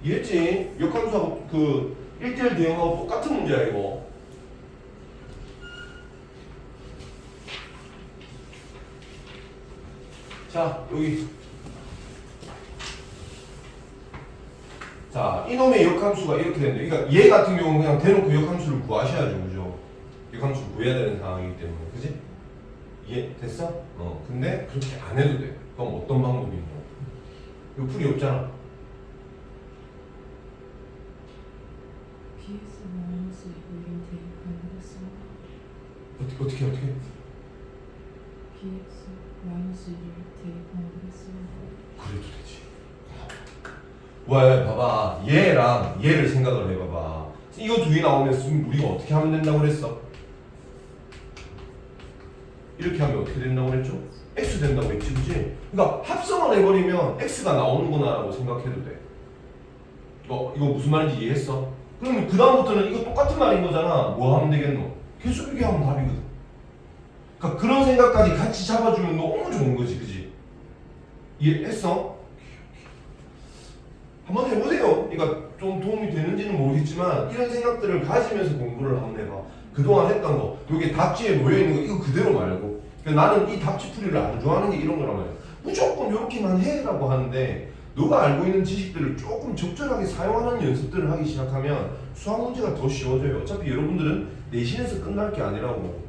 이해했지? 역함수하고 그 1대1 대응하고 똑같은 문제야 이거. 자, 여기. 자, 이놈의 역함수가 이렇게 되는데, 그러니까 얘 같은 경우는 그냥 대놓고 역함수를 구하셔야죠, 그죠? 역함수를 구해야 되는 상황이기 때문에, 그지? 이해 됐어? 근데 그렇게 안 해도 돼. 그럼 어떤 방법이 있냐? 이거 풀이 없잖아. bx 마이너스 1을 대입하겠습니다. 어떻게? bx 마이너스 1을 대입하겠습니다. 그래도 되지. 왜? 봐봐. 얘랑 얘를 생각을 해봐봐. 이거 두 개 나오면 우리가 어떻게 하면 된다고 그랬어? 이렇게 하면 어떻게 된다고 그랬죠? x 된다고 했지, 그치? 그러니까 합성을 해버리면 x가 나오는구나 라고 생각해도 돼. 이거 무슨 말인지 이해했어? 그러면 그 다음부터는 이거 똑같은 말인 거잖아. 뭐 하면 되겠노? 계속 이렇게 하면 답이거든. 그러니까 그런 생각까지 같이 잡아주면 너무 좋은 거지, 그치? 이해했어? 한번 해보세요. 그러니까 좀 도움이 되는지는 모르겠지만 이런 생각들을 가지면서 공부를 한번 해봐. 그동안 했던 거, 여기 답지에 놓여있는 거 이거 그대로 말고. 그러니까 나는 이 답지풀이를 안 좋아하는 게 이런 거란 말이야. 무조건 이렇게만 해라고 하는데 너가 알고 있는 지식들을 조금 적절하게 사용하는 연습들을 하기 시작하면 수학 문제가 더 쉬워져요. 어차피 여러분들은 내신에서 끝날 게 아니라고.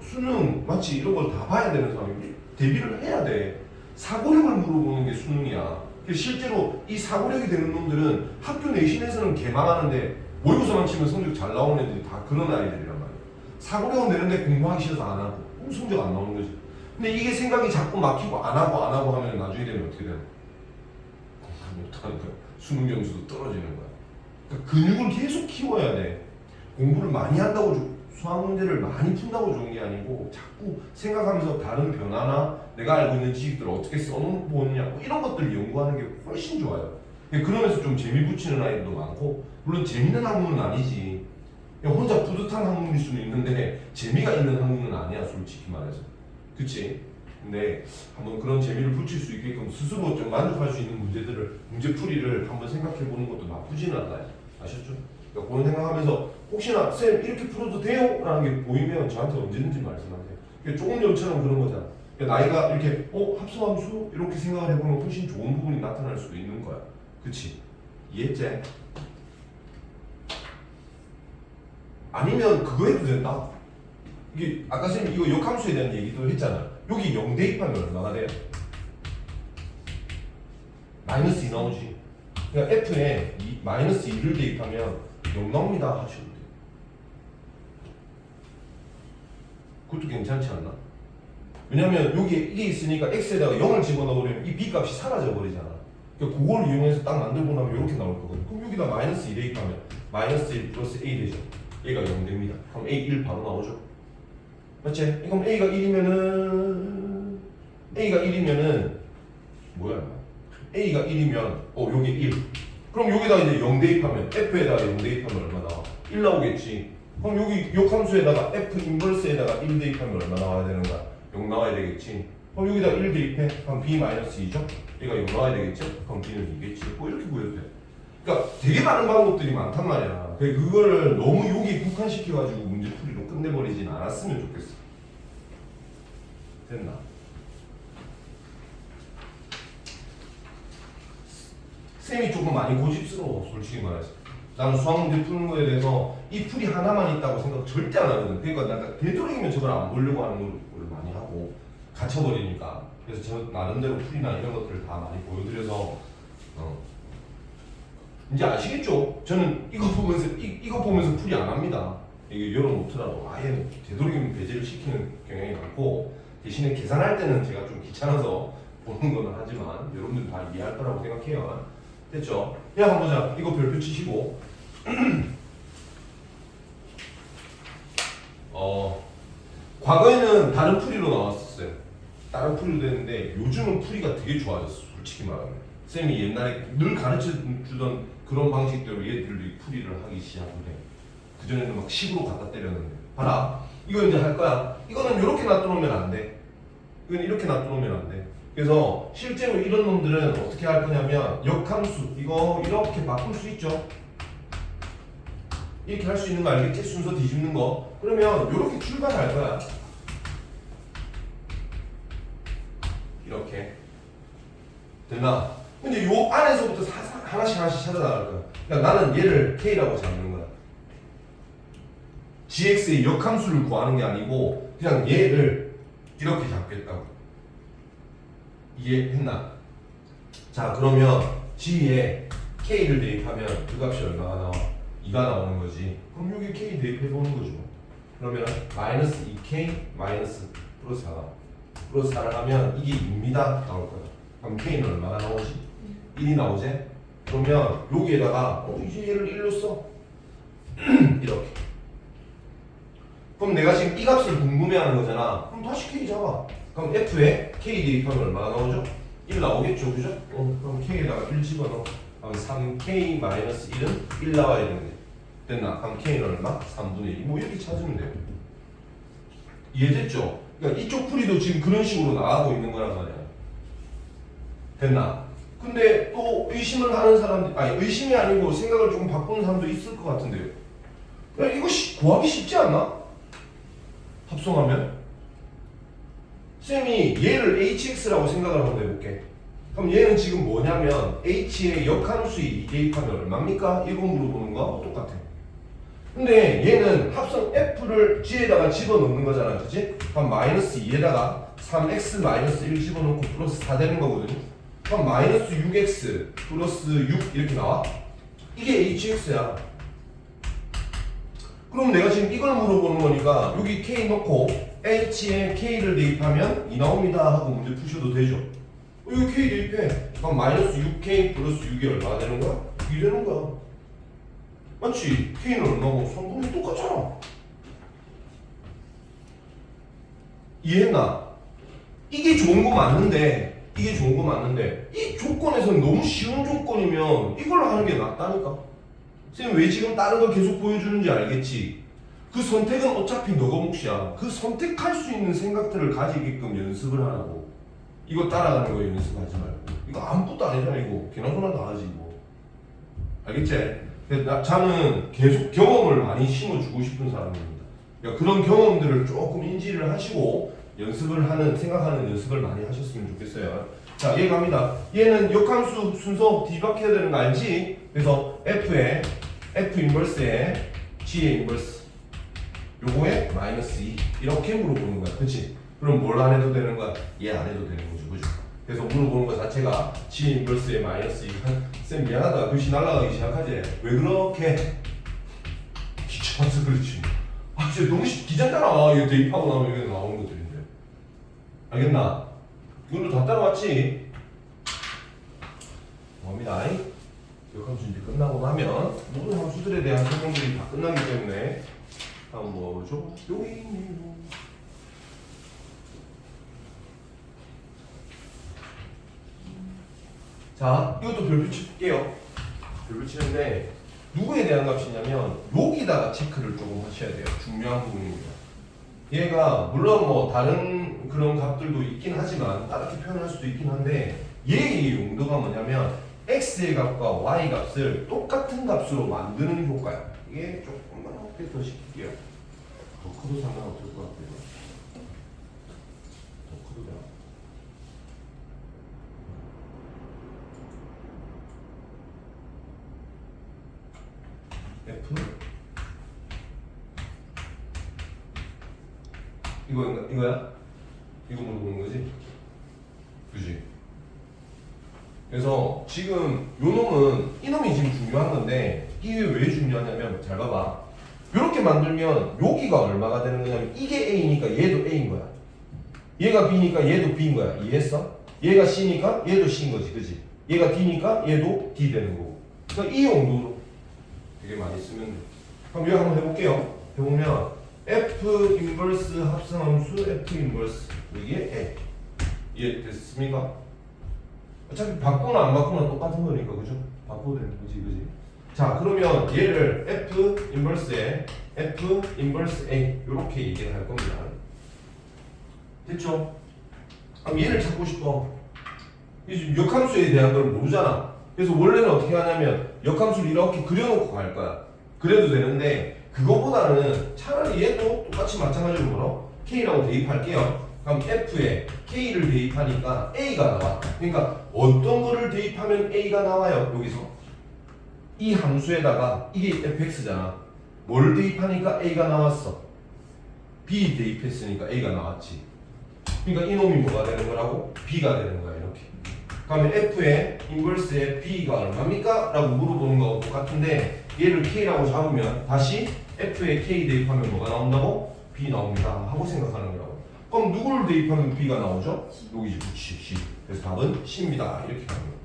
수능 마치 이런 걸 다 봐야 되는 상황이 대비를 해야 돼. 사고력을 물어보는 게 수능이야. 실제로 이 사고력이 되는 놈들은 학교 내신에서는 개망하는데 모의고사만 치면 성적 잘 나오는 애들이 다 그런 아이들이란 말이야. 사고력은 되는데 공부하기 싫어서 안 하고 성적 안 나오는 거지. 근데 이게 생각이 자꾸 막히고 안 하고 하면 나중에 되면 어떻게 되나? 공부 못하는 거야. 수능 점수도 떨어지는 거야. 그러니까 근육을 계속 키워야 돼. 공부를 많이 한다고 수학 문제를 많이 푼다고 좋은 게 아니고 자꾸 생각하면서 다른 변화나 내가 알고 있는 지식들을 어떻게 써보느냐 뭐 이런 것들 연구하는 게 훨씬 좋아요. 그러면서 좀 재미 붙이는 아이들도 많고 물론 재밌는 학문은 아니지. 그냥 혼자 뿌듯한 학문일 수는 있는데 재미가 있는 학문은 아니야 솔직히 말해서. 그치? 근데 한번 그런 재미를 붙일 수 있게끔 스스로 좀 만족할 수 있는 문제들을 문제풀이를 한번 생각해 보는 것도 나쁘지는 않아요. 아셨죠? 그러니까 그런 생각하면서 혹시나 쌤 이렇게 풀어도 돼요? 라는 게 보이면 저한테 언제든지 말씀하세요. 조금 전처럼 그런 거잖아. 그러니까 나이가 이렇게 합성함수 이렇게 생각을 해보면 훨씬 좋은 부분이 나타날 수도 있는 거야. 그치? 이해했지? 아니면 그거 해도 된다. 이게 아까 쌤 이거 역함수에 대한 얘기도 했잖아. 여기 0 대입하면 얼마나 돼요? 마이너스 2 나오지. 그러니까 F에 마이너스 2를 대입하면 0 나옵니다 하시면 돼요. 그것도 괜찮지 않나? 왜냐면 여기 이게 있으니까 X에다가 0을 집어넣으면 이 B 값이 사라져 버리잖아. 그러니까 그걸 이용해서 딱 만들고 나면 이렇게 나올 거거든. 그럼 여기다 마이너스 2 대입하면 마이너스 1 플러스 A 되죠. A가 0 됩니다. 그럼 A 1 바로 나오죠. 맞지? 그럼 A가 1이면은 뭐야? A가 1이면 요게 1. 그럼 여기다 이제 0 대입하면 F에다가 0 대입하면 얼마 나와? 1 나오겠지. 그럼 여기 역함수에다가 F 인버스에다가 1 대입하면 얼마 나와야 되는 거야? 0 나와야 되겠지. 그럼 여기다 1 대입해. 그럼 B-2죠? 얘가 0 나와야 되겠죠? 그럼 B는 2겠지. 뭐 이렇게 보여도 돼. 그러니까 되게 많은 방법들이 많단 말이야. 그거를 너무 여기 국한시켜가지고 문제풀이로 끝내버리진 않았으면 좋겠어. 됐나? 쌤이 조금 많이 고집스러워 솔직히 말해서. 나는 수학 문제 푸는 거에 대해서 이 풀이 하나만 있다고 생각 절대 안 하거든. 그러니까 내가 되도록이면 저걸 안 보려고 하는 걸 많이 하고 갇혀버리니까. 그래서 저 나름대로 풀이나 이런 것들을 다 많이 보여드려서 이제 아시겠죠? 저는 이거 보면서 풀이 안 합니다. 이게 열어놓더라도 아예 되도록이면 배제를 시키는 경향이 많고 대신에 계산할 때는 제가 좀 귀찮아서 보는 거는 하지만 여러분들 다 이해할 거라고 생각해요. 됐죠? 야 한번 보자. 이거 별표 치시고 과거에는 다른 풀이로 나왔었어요. 다른 풀이로 됐는데 요즘은 풀이가 되게 좋아졌어. 솔직히 말하면 쌤이 옛날에 늘 가르쳐주던 그런 방식대로 얘들이 풀이를 하기 시작하는데 그전에는 막 10으로 갖다 때렸는데 봐라. 이거 이제 할 거야. 이거는 이렇게 놔두면 안 돼. 이건 이렇게 놔두면 안 돼. 그래서 실제로 이런 놈들은 어떻게 할 거냐면 역함수 이거 이렇게 바꿀 수 있죠. 이렇게 할 수 있는 거 알겠지? 순서 뒤집는 거. 그러면 이렇게 출발할 거야. 이렇게 됐나? 근데 요 안에서부터 하나씩 찾아나갈 거야. 그러니까 나는 얘를 K라고 잡는 거야. GX의 역함수를 구하는 게 아니고 그냥 얘를 이렇게 잡겠다고. 이해했나? 자 그러면 G에 K를 대입하면 그 값이 얼마가 나와? 2가 나오는 거지. 그럼 여기 K 대입해보는 거죠. 그러면 마이너스 2K 마이너스 플러스 4가 플러스 4를 하면 이게 2입니다 나올 거야. 그럼 K는 얼마가 나오지? 1이 나오지? 그러면 여기에다가 이제 얘를 1로 써. 이렇게. 그럼 내가 지금 이 값을 궁금해하는 거잖아. 그럼 다시 K 잡아. 그럼 F에 K 대입하면 얼마나 나오죠? 1 나오겠죠, 그죠? 그럼 K에다가 1 집어넣어. 그럼 3K 마이너스 1은 1 나와야 되는데 됐나? 그럼 K는 얼마? 3분의 1. 뭐 이렇게 찾으면 돼요. 이해됐죠? 그러니까 이쪽 풀이도 지금 그런 식으로 나가고 있는 거란 말이야. 됐나? 근데 또 의심을 하는 사람들, 아니 의심이 아니고 생각을 조금 바꾸는 사람도 있을 것 같은데요. 야, 이거 구하기 쉽지 않나? 합성하면? 쌤이 얘를 hx라고 생각을 한번 해볼게. 그럼 얘는 지금 뭐냐면 h의 역함수에 대입하면 얼마입니까? 이거 물어보는 거하고 똑같아. 근데 얘는 합성 f를 g에다가 집어넣는 거잖아, 그치? 그럼 마이너스 2에다가 3x 마이너스 1 집어넣고 플러스 4 되는 거거든요. 그럼 마이너스 6x 플러스 6 이렇게 나와? 이게 hx야. 그럼 내가 지금 이걸 물어보는 거니까 여기 k 넣고 h에 k를 대입하면 2 나옵니다 하고 문제 푸셔도 되죠. 여기 k 대입해. 그럼 마이너스 6k 플러스 6이 얼마나 되는 거야? 2 되는 거야. 맞지? k는 얼마고 3분의 똑같잖아. 이해했나? 이게 좋은 거 맞는데 이 조건에서는 너무 쉬운 조건이면 이걸로 하는 게 낫다니까. 선생님 왜 지금 다른 걸 계속 보여주는지 알겠지? 그 선택은 어차피 너가 몫이야. 그 선택할 수 있는 생각들을 가지게끔 연습을 하라고. 이거 따라가는 거 연습하지 말고. 이거 아무것도 아니잖아 이거. 개나소나 다 하지 이거. 알겠지? 저는 계속 경험을 많이 심어주고 싶은 사람입니다. 그러니까 그런 경험들을 조금 인지를 하시고 연습을 하는, 생각하는 연습을 많이 하셨으면 좋겠어요. 자, 얘 갑니다. 얘는 역함수 순서 뒤바뀌어야 되는 거 알지? 그래서 F에 F 인버스에 G의 인버스 요거에 마이너스 2 이렇게 물어보는 거야. 그치? 그럼 뭘 안 해도 되는 거야? 얘 안 해도 되는 거죠. 그죠? 그래서 물어보는 거 자체가 G 인버스에 마이너스 2. 쌤 미안하다. 글씨 날아가기 시작하지? 왜 그렇게 귀찮아서 그렇지. 아 진짜 너무 귀찮잖아. 이거 대입하고 나면 여기 나오는 것들인데. 알겠나? 이걸로 다 따라왔지? 뭡니다. 역함수 이제 끝나고 나면 모든 함수들에 대한 설명들이 다 끝나기 때문에 다음 뭐죠? 여기 있네요. 자, 이것도 별표 칠게요. 별표 치는데 누구에 대한 값이냐면 여기다가 체크를 조금 하셔야 돼요. 중요한 부분입니다. 얘가 물론 뭐 다른 그런 값들도 있긴 하지만 다르게 표현할 수도 있긴 한데 얘의 용도가 뭐냐면 x의 값과 y 값을 똑같은 값으로 만드는 효과야. 이게 조금만 어떻게 더 시킬게요. 더 커도 상관없을 것 같아요. 더 커도 돼. F 이거야? 이거 물어보는 거지? 그지? 그래서 지금 요 놈은 이놈이 지금 중요한 건데 이게 왜 중요하냐면 잘 봐봐. 이렇게 만들면 여기가 얼마가 되는 거냐면 이게 A니까 얘도 A인 거야. 얘가 B니까 얘도 B인 거야. 이해했어? 얘가 C니까 얘도 C인 거지. 그지? 얘가 D니까 얘도 D 되는 거고. 그러니까 이 용도로 되게 많이 쓰면 돼. 그럼 이거 한번 해볼게요. 해보면 F 인버스 합성함수 F 인버스 이게 A 이해됐습니까? 어차피 바꾸나 안 바꾸나 똑같은 거니까 그죠? 바꿔도 되는 거지 그지? 자 그러면 얘를 F 인버스에 F 인버스 A 이렇게 얘기를 할 겁니다. 됐죠? 그럼 얘를 찾고 싶어. 지금 역함수에 대한 걸 모르잖아. 그래서 원래는 어떻게 하냐면 역함수를 이렇게 그려놓고 갈 거야. 그래도 되는데 그거보다는 차라리 얘도 똑같이 마찬가지로 뭐라? K라고 대입할게요. 그럼 F에 K를 대입하니까 A가 나와. 그러니까 어떤 거를 대입하면 A가 나와요? 여기서 이 함수에다가 이게 fx잖아. 뭘 대입하니까 A가 나왔어? B 대입했으니까 A가 나왔지. 그러니까 이놈이 뭐가 되는 거라고? B가 되는 거야 이렇게. 그러면 F의 인버스의 B가 얼마입니까? 라고 물어보는 거하고 똑같은데 얘를 K라고 잡으면 다시 F에 K 대입하면 뭐가 나온다고? B 나옵니다 하고 생각하는 거라고. 그럼 누구를 대입하면 B가 나오죠? 여기지 그치 C. 그래서 답은 C입니다 이렇게 가는 거야.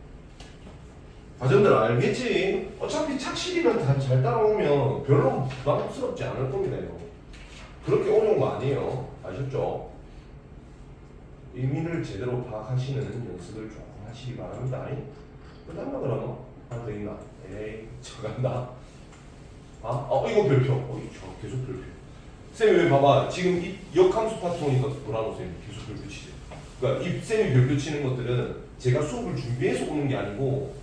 과정들 알겠지? 어차피 착실이면 다 잘 따라오면 별로 부담스럽지 않을 겁니다 이거. 그렇게 어려운 거 아니에요. 아셨죠? 의미를 제대로 파악하시는 연습을 조금 하시기 바랍니다. 끝났나 그러면? 하나 더 있나? 에이 저간다. 이거 별표. 저 계속 별표. 쌤이 왜 봐봐. 지금 이 역함수 파트니까 돌아놓으세요. 계속 별표 치세요. 그러니까 이 쌤이 별표 치는 것들은 제가 수업을 준비해서 오는 게 아니고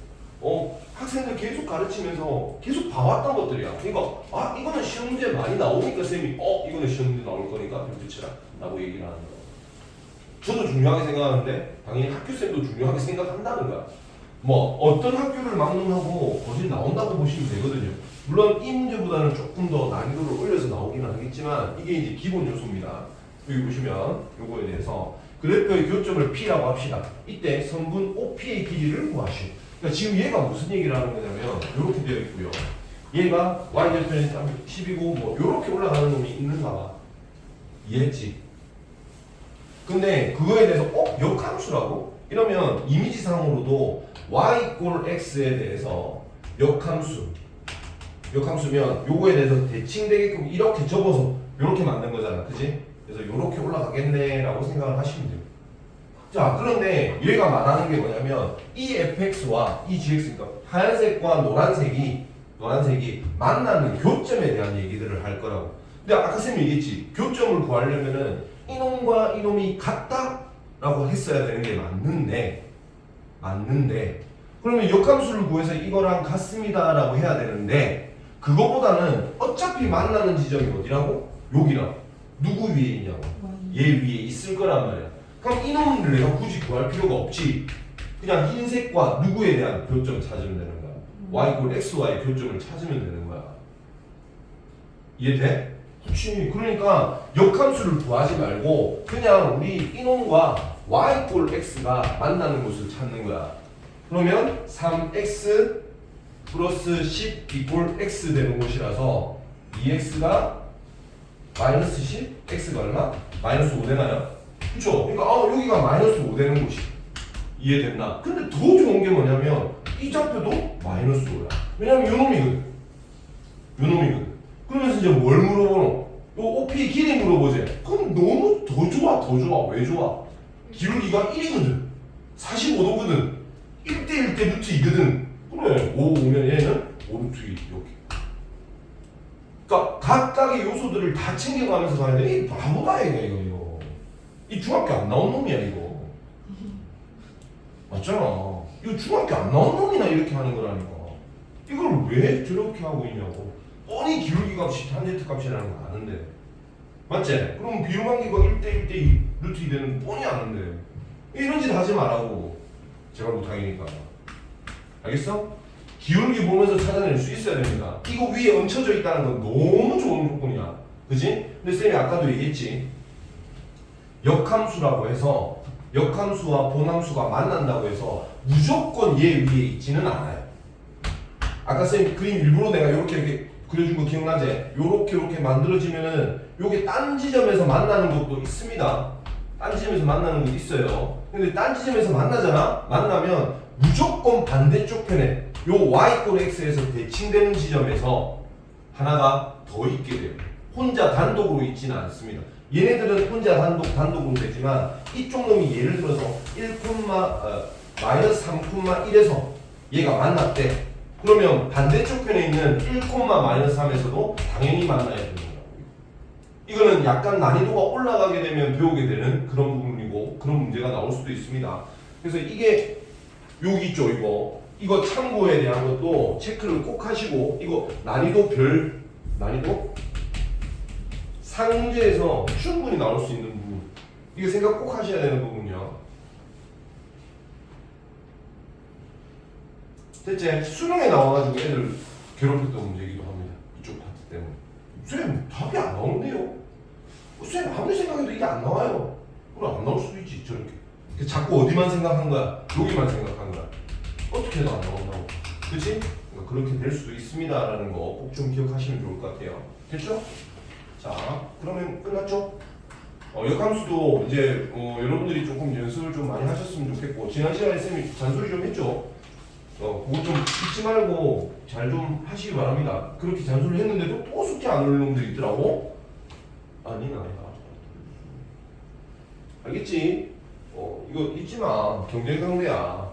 학생들 계속 가르치면서 계속 봐왔던 것들이야. 그러니까 이거는 시험 문제 많이 나오니까 쌤이 이거는 시험 문제 나올 거니까 별표 치라 라고 얘기를 하는 거야. 저도 중요하게 생각하는데 당연히 학교쌤도 중요하게 생각한다는 거야. 뭐 어떤 학교를 막론하고 거진 나온다고 보시면 되거든요. 물론 이 문제보다는 조금 더 난이도를 올려서 나오기는 하겠지만 이게 이제 기본 요소입니다. 여기 보시면 요거에 대해서 그래프의 교점을 P라고 합시다. 이때 성분 OP의 길이를 구하시오. 그러니까 지금 얘가 무슨 얘기를 하는 거냐면 이렇게 되어 있고요. 얘가 y절편이 10이고 뭐 이렇게 올라가는 놈이 있는가 봐. 이해했지? 근데 그거에 대해서 역함수라고? 이러면 이미지상으로도 y 꼴 x에 대해서 역함수면 요거에 대해서 대칭되게끔 이렇게 접어서 이렇게 만든 거잖아. 그지? 그래서 이렇게 올라가겠네라고 생각을 하시면 돼요. 자, 그런데 얘가 말하는 게 뭐냐면 이 fx와 이 gx, 그러니까 하얀색과 노란색이 만나는 교점에 대한 얘기들을 할 거라고. 근데 아까 쌤이 얘기했지. 교점을 구하려면은 이놈과 이놈이 같다라고 했어야 되는 게 맞는데 그러면 역함수를 구해서 이거랑 같습니다라고 해야 되는데 그거보다는 어차피 만나는 지점이 어디라고? 여기라고. 누구 위에 있냐고. 얘 위에 있을 거란 말이야. 그럼 이놈을 내가 굳이 구할 필요가 없지. 그냥 흰색과 누구에 대한 교점을 찾으면 되는 거야. y = x와의 교점을 찾으면 되는 거야. 이해돼? 그렇지. 그러니까 역함수를 구하지 말고 그냥 우리 이놈과 y = x가 만나는 곳을 찾는 거야. 그러면 3x 플러스 10 = x 되는 곳이라서 2x가 마이너스 10, x가 얼마? 마이너스 5 되나요? 그쵸? 그러니까 여기가 마이너스 5 되는 곳이 이해됐나? 근데 더 좋은 게 뭐냐면 이 좌표도 마이너스 5야. 왜냐면 요놈이거든. 그러면서 이제 뭘 물어보노? 요 OP 길이 물어보지. 그럼 너무 더 좋아. 왜 좋아? 기울기가 1이거든. 45도거든. 1대1 대 루트 2거든. 그래. 5 오면 얘는 5루트 2 이렇게. 그러니까 각각의 요소들을 다 챙겨가면서 가야 돼. 이 바보다 이거. 이 중학교 안 나온 놈이야 이거. 맞잖아. 이거 중학교 안 나온 놈이나 이렇게 하는 거라니까. 이걸 왜 저렇게 하고 있냐고. 뻔히 기울기 값이 탄젠트 값이라는 거 아는데. 맞지? 그럼 비율관계가 1대1 대 2 루트 2 되는 거 뻔히 아는데. 이런 짓 하지 말라고. 제가 못하기니까. 알겠어? 기울기 보면서 찾아낼 수 있어야 됩니다. 이거 위에 얹혀져 있다는 건 너무 좋은 조건이야. 그지? 근데 쌤이 아까도 얘기했지. 역함수라고 해서 역함수와 본함수가 만난다고 해서 무조건 얘 위에 있지는 않아요. 아까 쌤 그림 일부러 내가 이렇게 그려준 거 기억나지? 요렇게 만들어지면은 요게 딴 지점에서 만나는 것도 있습니다. 딴 지점에서 만나는 것도 있어요. 근데 딴 지점에서 만나면 무조건 반대쪽 편에 요 y = x에서 대칭되는 지점에서 하나가 더 있게 돼요. 혼자 단독으로 있지는 않습니다. 얘네들은 혼자 단독으로 되지만 이쪽 놈이 예를 들어서 마이너스 3,1에서 얘가 만났대. 그러면 반대쪽 편에 있는 1,-3에서도 당연히 만나야 되는 거라고요. 이거는 약간 난이도가 올라가게 되면 배우게 되는 그런 부분이고 그런 문제가 나올 수도 있습니다. 그래서 이게 여기 있죠. 이거 참고에 대한 것도 체크를 꼭 하시고 이거 난이도 상문제에서 충분히 나올 수 있는 부분 이거 생각 꼭 하셔야 되는 부분이요. 대체 수능에 나와가지고 애들 괴롭혔던 문제이기도 합니다. 이쪽 파트 때문에. 쌤 답이 안 나오는데요? 쌤 아무리 생각해도 이게 안 나와요. 그럼 안 나올 수도 있지 저렇게. 자꾸 어디만 생각한 거야? 여기만 생각한 거야. 어떻게 해도 안 나온다고. 그치? 그러니까 그렇게 될 수도 있습니다라는 거 꼭 좀 기억하시면 좋을 것 같아요. 됐죠? 자, 그러면 끝났죠? 역함수도 이제 여러분들이 조금 연습을 좀 많이 하셨으면 좋겠고 지난 시간에 쌤이 잔소리 좀 했죠? 그거 좀 잊지 말고 잘 좀 하시기 바랍니다. 그렇게 잔소리를 했는데도 또 숙제 안 오는 놈들이 있더라고? 아니다. 알겠지? 이거 잊지 마. 경쟁 상대야.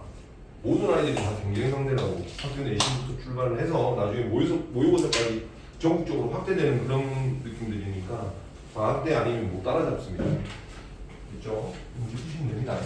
모든 아이들이 다 경쟁 상대라고. 학교 내신부터 출발을 해서 나중에 모의고사까지 전국적으로 확대되는 그런 느낌들이니까 방학 때 아니면 못 따라잡습니다. 됐죠? 문제 푸시면 됩니다.